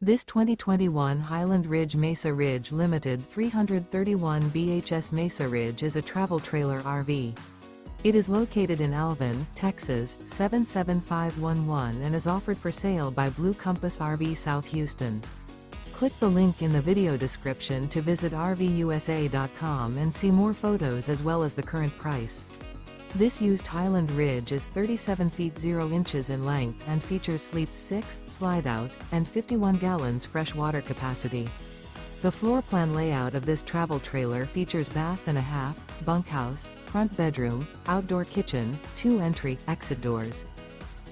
This 2021 Highland Ridge Mesa Ridge Limited 331 BHS Mesa Ridge is a travel trailer RV. It is located in Alvin, Texas, 77511 and is offered for sale by Blue Compass RV South Houston. Click the link in the video description to visit RVUSA.com and see more photos as well as the current price. This used Highland Ridge is 37 feet 0 inches in length and features sleeps 6, slide-out, and 51 gallons fresh water capacity. The floor plan layout of this travel trailer features bath and a half, bunkhouse, front bedroom, outdoor kitchen, 2 entry/exit doors.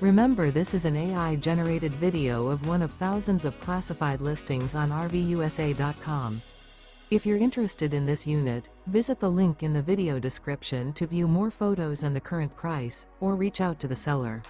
Remember, this is an AI-generated video of one of thousands of classified listings on RVUSA.com. If you're interested in this unit, visit the link in the video description to view more photos and the current price, or reach out to the seller.